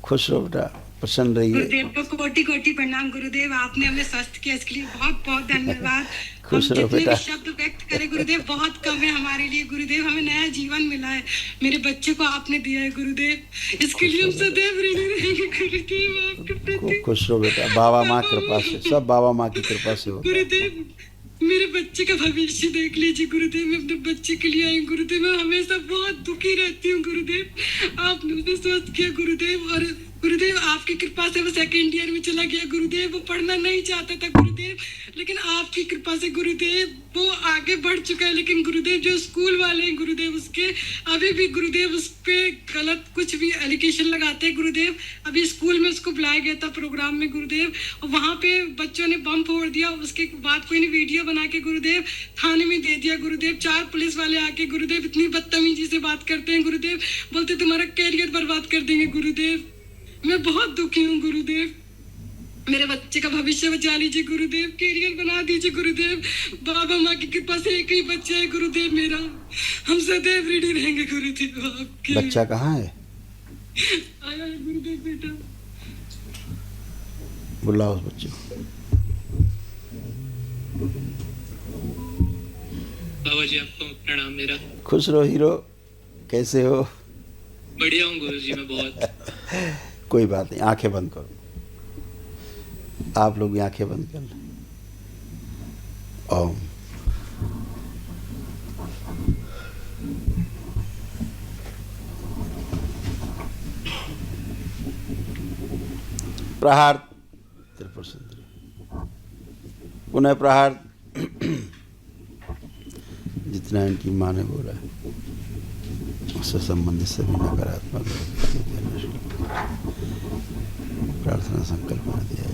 खुश रहो बेटा, प्रसन्न रहिए। गुरुदेव को कोटि कोटि प्रणाम गुरुदेव, आपने हमें स्वस्थ किया, इसके लिए बहुत बहुत धन्यवाद। खुश हम रहो जितने भी बेटा। शब्द व्यक्त करें गुरुदेव बहुत कम है हमारे लिए। गुरुदेव हमें नया जीवन मिला है, मेरे बच्चे को आपने दिया है गुरुदेव, इसके लिए हम सदैव ऋणी रहेंगे गुरुदेव आपके प्रति। खुश रहो बेटा, बाबा माँ कृपा से, सब बाबा माँ की कृपा से होता है। गुरुदेव मेरे बच्चे का भविष्य देख लीजिए गुरुदेव, मैं अपने बच्चे के लिए आई हूँ गुरुदेव, मैं हमेशा बहुत दुखी रहती हूँ गुरुदेव, आपने उसे स्वस्थ किया गुरुदेव। और गुरुदेव आपकी कृपा से वो सेकेंड ईयर में चला गया गुरुदेव, वो पढ़ना नहीं चाहता था गुरुदेव, लेकिन आपकी कृपा से गुरुदेव वो आगे बढ़ चुका है। लेकिन गुरुदेव जो स्कूल वाले हैं गुरुदेव उसके अभी भी गुरुदेव उस पे गलत कुछ भी एलिगेशन लगाते हैं गुरुदेव। अभी स्कूल में उसको बुलाया गया था प्रोग्राम में गुरुदेव, और वहाँ पे बच्चों ने बम फोड़ दिया, उसके बाद कोई ने वीडियो बना के गुरुदेव थाने में दे दिया गुरुदेव। 4 पुलिस वाले आके गुरुदेव इतनी बदतमीजी से बात करते हैं गुरुदेव, बोलते तुम्हारा कैरियर बर्बाद कर देंगे गुरुदेव। मैं बहुत दुखी हूँ गुरुदेव, मेरे बच्चे का भविष्य बचा लीजिए गुरुदेव, कैरियर बना दीजिए गुरुदेव। बाबा माँ की कृपा से एक ही बच्चा है गुरुदेव मेरा, हम सदैव ऋणी रहेंगे गुरुदेव आपके। बच्चा कहाँ है? आया है गुरुदेव बेटा, बुलाओ उस बच्चे को। बाबा जी आपको प्रणाम मेरा। खुश रहो हीरो, कैसे हो? बढ़िया हूँ गुरु जी मैं बहुत। कोई बात नहीं, आंखें बंद करो, आप लोग भी आंखें बंद कर लें। ओम। प्रहार त्रिपुर सुंदरी, पुनः प्रहार। जितना इनकी माँ ने बोला है उससे संबंधित सभी नकारात्मक प्रार्थना संकल्प बना दिया है।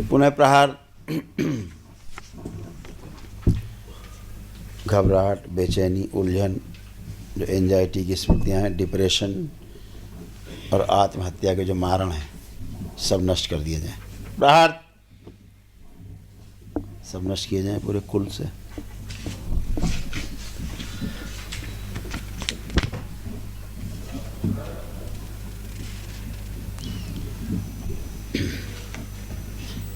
पुनः प्रहार। घबराहट, बेचैनी, उलझन, जो एंजाइटी की स्मृतियाँ हैं, डिप्रेशन और आत्महत्या के जो मारण हैं, सब नष्ट कर दिए जाएं। प्रहार, सब नष्ट किए जाएं पूरे कुल से।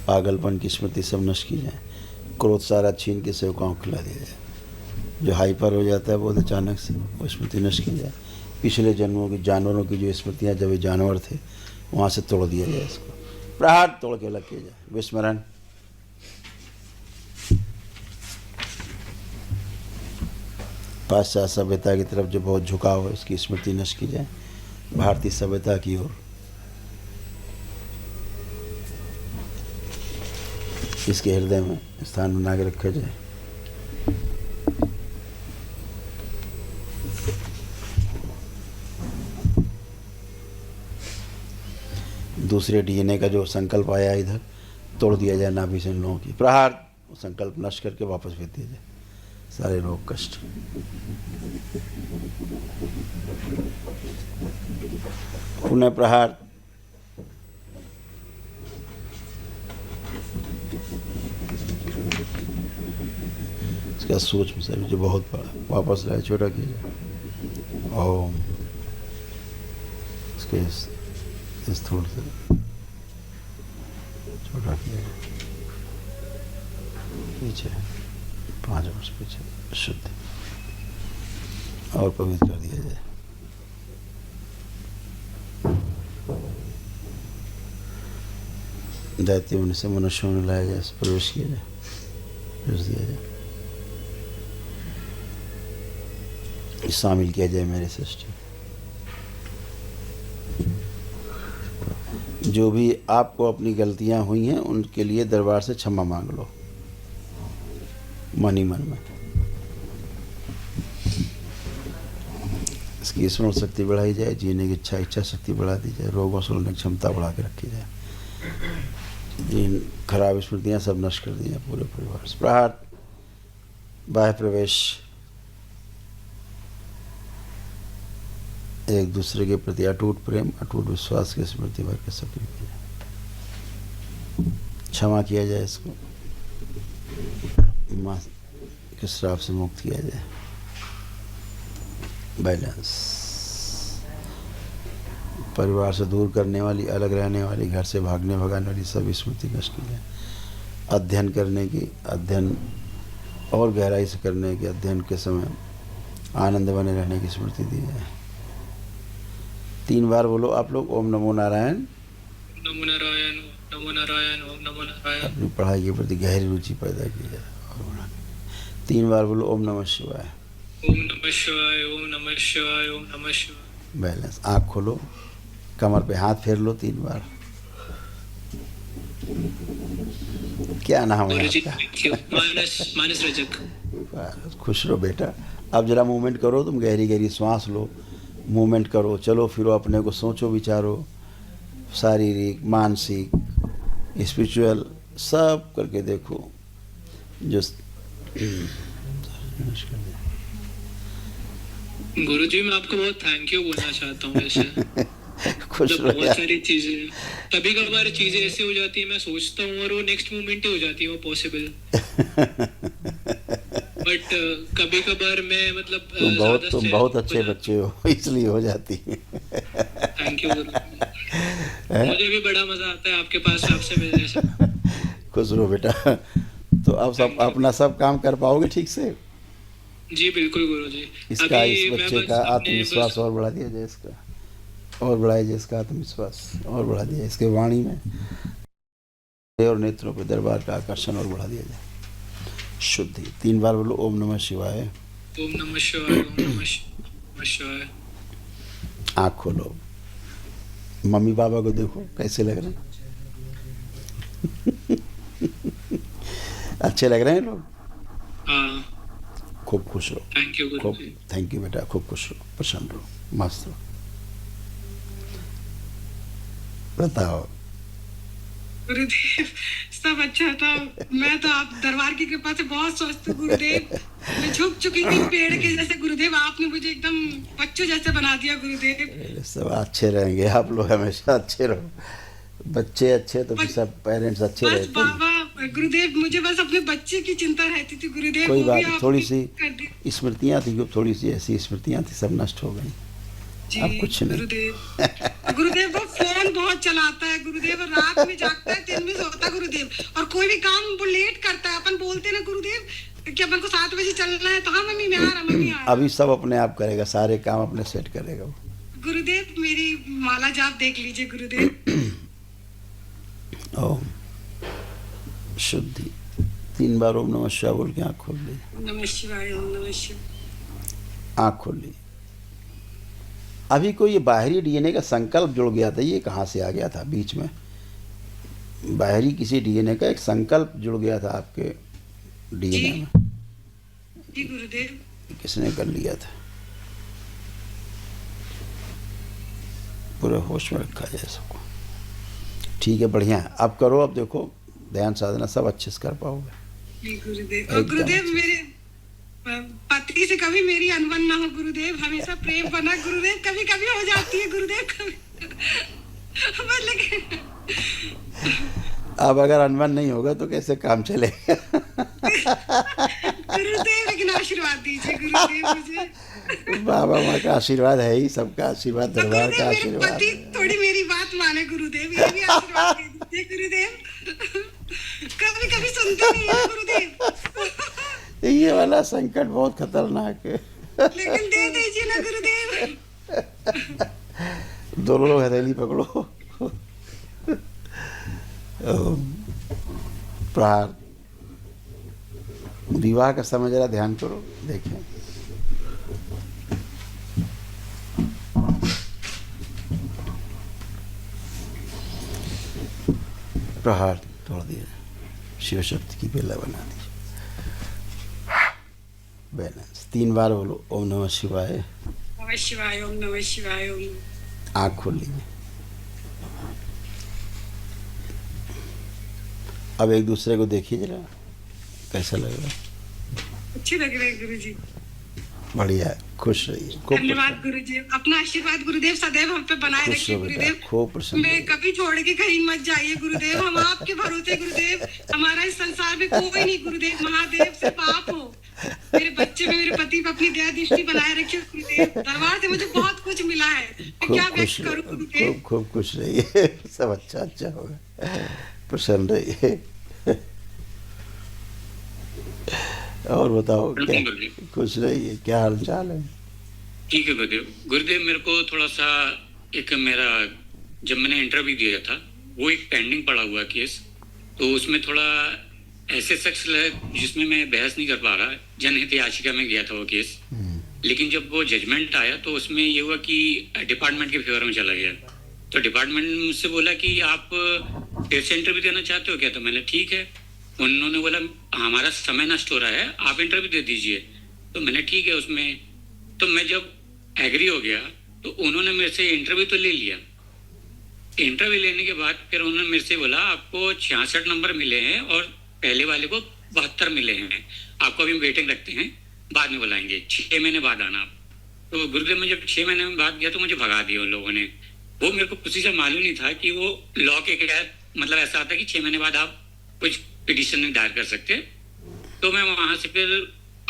पागलपन की स्मृति सब नष्ट की जाए। क्रोध सारा छीन के सेवकाओं को खिला दिया जाए। जो हाइपर हो जाता है वो अचानक से वो स्मृति नष्ट की जाए। पिछले जन्मों की जानवरों की जो स्मृतियाँ, जब ये जानवर थे वहाँ से तोड़ दिया जाए इसको। प्रहार, तोड़ के अलग किया जाए। विस्मरण। पाश्चात्य सभ्यता की तरफ जो बहुत झुकाव है उसकी स्मृति नष्ट की जाए। भारतीय सभ्यता की ओर इसके हृदय में स्थान बना के रखा जाए। दूसरे डीएनए का जो संकल्प आया इधर, तोड़ दिया जाए नाभि से लोगों की। प्रहार, वो संकल्प नष्ट करके वापस भेज दिया जाए सारे रोग कष्ट। पुनः प्रहार। इसका सूक्ष्म शरीर जो बहुत बड़ा वापस लाए, छोटा किया जाए। ओम। इसके स्थूल से छोटा किया जाए। पीछे 5 वर्ष पीछे शुद्ध और पवित्र कर दिया जाए। दैत्यों में से मनुष्यों में लाया जाए, प्रवेश किया जाए, भेज दिया जाए, शामिल किया जाए मेरे सृष्टि। जो भी आपको अपनी गलतियां हुई हैं उनके लिए दरबार से क्षमा मांग लो मन ही मन में। इसकी स्मरण शक्ति बढ़ाई जाए, जीने की इच्छा शक्ति बढ़ा दी जाए, रोगों से लड़ने की क्षमता बढ़ा के रखी जाए। इन खराब स्मृतियाँ सब नष्ट कर दी जाए पूरे परिवार से। प्रहार। बाह्य प्रवेश। एक दूसरे के प्रति अटूट प्रेम, अटूट विश्वास की स्मृति भर के सक्रिय किया जाए। क्षमा किया जाए, इसको माँ के श्राप से मुक्त किया जाए। बैलेंस। परिवार से दूर करने वाली, अलग रहने वाली, घर से भागने भगाने वाली सब स्मृति नष्ट की जाए। अध्ययन करने की, अध्ययन और गहराई से करने की, अध्ययन के समय आनंद बने रहने की स्मृति दी जाए। 3 बार बोलो आप लोग ओम नमो नारायण। नमो नारायण, नमो नारायण, ओम नमो नारायण। अपनी पढ़ाई के प्रति गहरी रुचि पैदा की जाए। और बढ़ा के 3 बार बोलो ओम नमः शिवाय। ओम नमः शिवाय, ओम नमः शिवाय, ओम नमः शिवाय। बैलेंस। आँख खोलो, कमर पे हाथ फेर लो 3 बार। क्या नाम है गुरुजी, आपका? thank you। मानस, मानस रजक। बस, खुश रहो बेटा। अब जरा मूवमेंट करो, तुम गहरी गहरी सांस लो, मूवमेंट करो, चलो फिरो, अपने को सोचो विचारो, शारीरिक, मानसिक, स्पिरिचुअल सब करके देखो। जो गुरुजी, मैं आपको बहुत थैंक यू बोलना चाहता हूँ वैसे। खुश मतलब रहो बहुत यार। सारी चीजें, कभी कभार चीजें ऐसी हो जाती है, मैं सोचता हूँ और वो नेक्स्ट मोमेंट ही हो जाती है वो पॉसिबल। बट कभी कभार मैं मतलब तुम बहुत अच्छे बच्चे हो, इसलिए हो जाती है। थैंक यू गुरु। मुझे भी बड़ा मजा आता है आपके पास आपसे मिलने से। खुश रहो बेटा। तो अब सब अपना सब काम कर पाओगे ठीक से? जी बिल्कुल गुरुजी। इसका, अभी इस मैं बच्चे बस का अपने आत्मविश्वास बस- और बढ़ा दिया जाए, इसका और बढ़ाया जाए, इसका आत्मविश्वास और बढ़ा दिया, इसके वाणी में और नेत्रों पे दरबार का आकर्षण और बढ़ा दिया जाए। शुद्धि। 3 बार बोलो ओम नमः शिवाय। ओम नमः शिवाय, ओम नमः शिवाय। आँख खोलो, मम्मी पापा को देखो कैसे लग रहे हैं। अच्छे लग रहे हैं लोग? हाँ, खूब खुश रहो। थैंक यू खूब गुरुजी। थैंक यू बेटा, खूब खुश रहो, प्रसन्न रहो, मस्त रहो। बताओ। गुरुदेव सब अच्छा था। मैं तो आप दरबार की कृपा से बहुत स्वस्थ हूँ गुरुदेव। मैं झुक चुकी थी पेड़ के जैसे गुरुदेव, आपने मुझे एकदम बच्चों जैसे बना दिया गुरुदेव। सब अच्छे रहेंगे, आप लोग हमेशा अच्छे रहो। बच्चे अच्छे तो फिर सब पेरेंट्स अच्छे बस रहते हैं। बाबा गुरुदेव, मुझे बस अपने बच्चे की चिंता रहती थी गुरुदेव। कोई वो बात भी नहीं, आपने थोड़ी सी कर दी। स्मृतियाँ थी, थोड़ी सी ऐसी स्मृतियाँ थी, सब नष्ट हो गई। जी अब कुछ नहीं। गुरुदेव। गुरुदेव वो फोन बहुत चलाता है गुरुदेव, रात में जागता है, दिन में सोता है गुरुदेव, और कोई भी काम वो लेट करता है। अपन बोलते ना गुरुदेव कि अपन को 7 बजे चलना है, तो हाँ मम्मी मैं आ रहा, मम्मी आ रहा। अभी सब अपने आप करेगा, सारे काम अपने सेट करेगा वो। गुरुदेव मेरी माला जाप देख लीजिए गुरुदेव। ओम शुद्धि। 3 बार ओम नमः शिवाय बोल के आँख खोल ली। नमः शिवाय, ओम नमः शिवाय। आँख खोल ली। अभी कोई ये बाहरी डीएनए का संकल्प जुड़ गया था, ये कहाँ से आ गया था बीच में? बाहरी किसी डीएनए का एक संकल्प जुड़ गया था आपके डीएनए जी। में, जी गुरुदेव। किसने कर लिया था? पूरे होश में रखा जाए सबको। ठीक है, बढ़िया है। अब करो, अब देखो ध्यान साधना सब अच्छे से कर पाओगे। जी गुरुदेव। और एकदम गुरुदेव अच्छे। मेरे पति से कभी मेरी अनबन ना हो गुरुदेव, हमेशा प्रेम बना गुरुदेव। कभी कभी हो जाती है गुरुदेव, कभी बस लेकिन अब अगर अनबन नहीं होगा तो कैसे काम चलेगा? गुरुदेव लेकिन आशीर्वाद दीजिए गुरुदेव मुझे। बाबा माँ का आशीर्वाद है ही, सबका आशीर्वाद, तो दरबार का गुरुदेव मेरे आशीर्वाद पति है। थोड़ी मेरी बात माने गुरुदेव, ये भी आशीर्वाद दे दीजिए गुरुदेव। कभी कभी सुनते नहीं है गुरुदेव। ये वाला संकट बहुत खतरनाक है। लेकिन दे दीजिए ना गुरुदेव। दोनों लोग हथेली पकड़ो। ओम। प्रहार। विवाह का समय जरा ध्यान करो, देखें। प्रहार तोड़ दिया, शिव शक्ति की बेला बना दी। बैलेंस। 3 बार बोलो ओम नमः शिवाय। नमः शिवाय, ओम नमः शिवाय, ओम। आँख खोल लीजिए। अब एक दूसरे को देखिए जरा, कैसा लग रहा है? अच्छे लग रहे हैं गुरुजी। बढ़िया है, खुश रहिए, खूब धन्यवाद गुरुजी। अपना आशीर्वाद गुरुदेव सदैव हम पे बनाए खुश रखिए रहो बेटा, गुरुदेव। खूब प्रसन्न मैं रहिए। कभी छोड़ के कहीं मत जाइए गुरुदेव, हम आपके भरोसे गुरुदेव। हमारा इस संसार में कोई नहीं गुरुदेव, महादेव सिर्फ आप हो। मेरे बच्चे में, मेरे पति पे अपनी दया दृष्टि बनाए रखिए गुरुदेव। दरबार से मुझे बहुत कुछ मिला है, लेकिन खूब क्या खुश व्यक्त करूं गुरुदेव? खूब खुश रहिए सब अच्छा होगा, प्रसन्न रहिए। और बताओ क्या, बिल्कुल गुरुदेव। खुश रहिए, क्या हाल चाल है? ठीक है गुरुदेव। गुरुदेव मेरे को थोड़ा सा एक मेरा जब मैंने इंटरव्यू दिया था वो एक पेंडिंग पड़ा हुआ केस, तो उसमें थोड़ा ऐसे शख्स जिसमें मैं बहस नहीं कर पा रहा, जनहित याचिका में गया था वो केस। लेकिन जब वो जजमेंट आया तो उसमें ये हुआ कि डिपार्टमेंट के फेवर में चला गया। तो डिपार्टमेंट ने मुझसे बोला कि आप फिर से इंटरव्यू देना चाहते हो क्या? तो मैंने ठीक है। उन्होंने बोला हमारा समय नष्ट हो रहा है, आप इंटरव्यू दे दीजिए। तो मैंने ठीक है। उसमें तो मैं जब एग्री हो गया तो उन्होंने मेरे से इंटरव्यू तो ले लिया। इंटरव्यू लेने के बाद फिर उन्होंने मेरे से बोला आपको 66 नंबर मिले हैं और पहले वाले को 72 मिले हैं, आपको अभी वेटिंग रखते हैं, बाद में बुलाएंगे, 6 महीने बाद आना आप। तो गुरुदेव में जब 6 महीने में बाद गया तो मुझे भगा दिया उन लोगों ने। वो मेरे को किसी से मालूम नहीं था कि वो लॉ के मतलब ऐसा आता है कि 6 महीने बाद आप कुछ पिटीशन नहीं दायर कर सकते। तो मैं वहां से फिर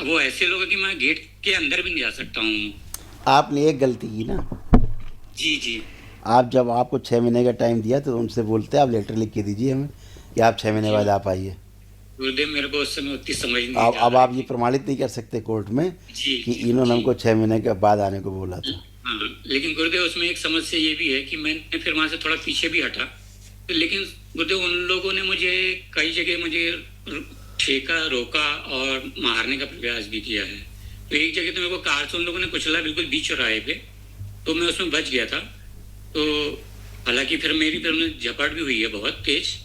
वो ऐसे लोग हैं कि मैं गेट के अंदर भी नहीं जा सकता हूँ। आपने एक गलती की ना, जी जी आप जब आपको 6 महीने का टाइम दिया तो उनसे बोलते आप लेटर लिख के दीजिए हमें कि आप 6 महीने बाद आप आइए। गुरुदेव मेरे को उस समय उतनी समझ नहीं अब आप ये प्रमाणित नहीं कर सकते कोर्ट में कि इन्होंने हमको 6 महीने के बाद आने को बोला था। हाँ, लेकिन गुरुदेव उसमें एक समस्या ये भी है कि मैंने फिर वहां से थोड़ा पीछे भी हटा। तो लेकिन गुरुदेव उन लोगों ने मुझे कई जगह मुझे ठेका, रोका और मारने का प्रयास भी किया है। तो एक जगह तो मेरे को कार से उन लोगों ने कुचला बिल्कुल बीच चौराहे पे, तो मैं उसमें बच गया था। तो हालांकि फिर उन्हें झपट भी हुई है बहुत तेज।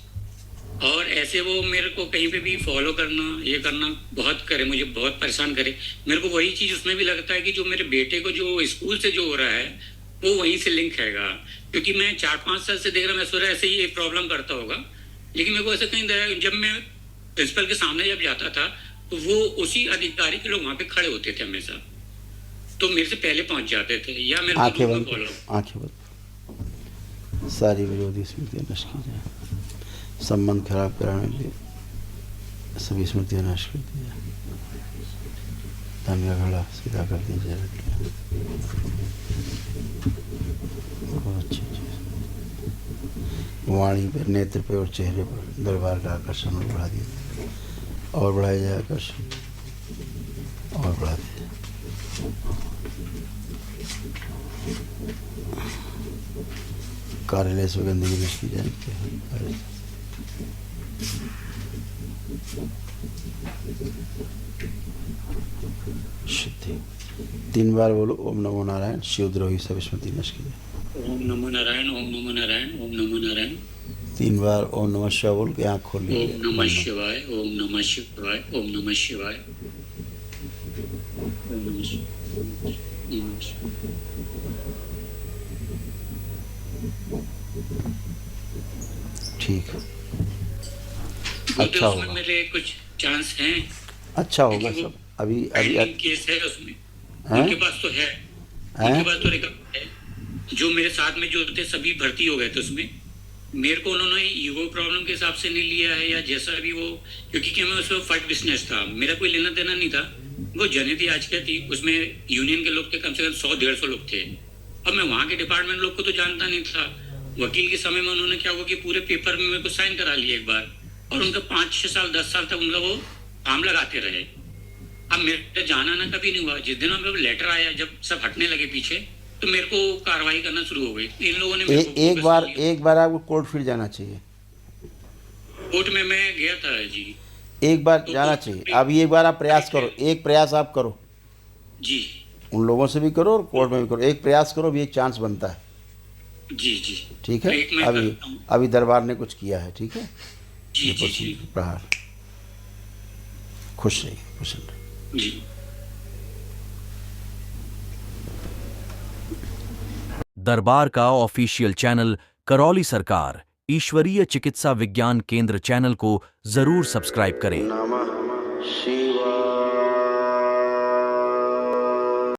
और ऐसे वो मेरे को कहीं पे भी फॉलो करना, ये करना बहुत करे, मुझे बहुत परेशान करे। मेरे को वही चीज़ उसमें भी लगता है कि जो मेरे बेटे को जो स्कूल से जो हो रहा है वो वहीं से लिंक हैगा। क्योंकि मैं 4-5 साल से देख रहा, मैं सोच रहा ऐसे ही ये प्रॉब्लम करता होगा। लेकिन मेरे को ऐसा कहीं दया, जब मैं प्रिंसिपल के सामने जब जाता था तो वो उसी अधिकारी के लोग वहाँ पे खड़े होते थे हमेशा, तो मेरे से पहले पहुँच जाते थे या मेरे आंखें को बंद, फॉलो। आंखें बंद, सारी विरोधी स्मृतियाँ नष्ट की जाए, संबंध खराब कराने के लिए सभी स्मृतियाँ नष्ट कर दी जाए, धन का घड़ा सीधा कर दी जाए। बहुत अच्छी चीज़, वाणी पे, नेत्र पे और चेहरे पर दरबार का आकर्षण और बढ़ा दिया, और बढ़ाया जाए आकर्षण, और बढ़ा दिया। कार्यालय से गंदगी नष्ट की जाए। शुद्धि 3 बार बोलो ओम नमो नारायण, शिवद्रोही सब स्मृति नष्ट की जाए। ओम नमो नारायण, ओम नमो नारायण, ओम नमो नारायण। 3 बार ओम नमः शिवाय बोल के आँख खोल ओम लीजिए। नमः शिवाय, ओम नमः शिवाय, ओम नमः शिवाय, ओम नमः शिवाय। ठीक है, अच्छा अच्छा उसमें होगा, मेरे कुछ चांस हैं। अच्छा होगा क्योंकि वो सब। अभी पेंडिंग केस है उसमें, हैं? उनके पास तो है, हैं? उनके पास तो रिकॉर्ड है। जो मेरे साथ में जो थे सभी भर्ती हो गए थे उसमें। मेरे को उन्होंने ईगो प्रॉब्लम के हिसाब से नहीं लिया है या जैसा भी वो, क्योंकि क्या मैं उसमें फट बिजनेस था, मेरा कोई लेना देना नहीं था। वो जनहित याचिका थी, उसमें यूनियन के लोग थे, कम से कम 100-150 लोग थे। अब मैं वहाँ के डिपार्टमेंट लोग को तो जानता नहीं था। वकील के समय में उन्होंने क्या हुआ कि पूरे पेपर में मेरे को साइन करा लिया एक बार, और उनका 5-6 साल 10 साल तक उनका वो काम लगाते रहे। अब मेरे जाना ना कभी नहीं हुआ। जिस दिन मेरे लेटर आया, जब सब हटने लगे पीछे, तो मेरे को कार्रवाई करना शुरू हो गई। इन लोगों ने एक बार आपको कोर्ट फिर जाना चाहिए। कोर्ट में मैं गया था जी, एक बार तो जाना चाहिए। अभी एक बार आप प्रयास करो, एक प्रयास आप करो, जी उन लोगों से भी करो और कोर्ट में भी करो, एक प्रयास करो, भी एक चांस बनता है। जी जी ठीक है, एक मैं अभी करता हूँ। अभी दरबार ने कुछ किया है, ठीक है। जी जी जी प्रहार, खुश रहिए, प्रसन्न रहिए। जी। दरबार का ऑफिशियल चैनल करौली सरकार ईश्वरीय चिकित्सा विज्ञान केंद्र चैनल को जरूर सब्सक्राइब करें। नमः शिवाय।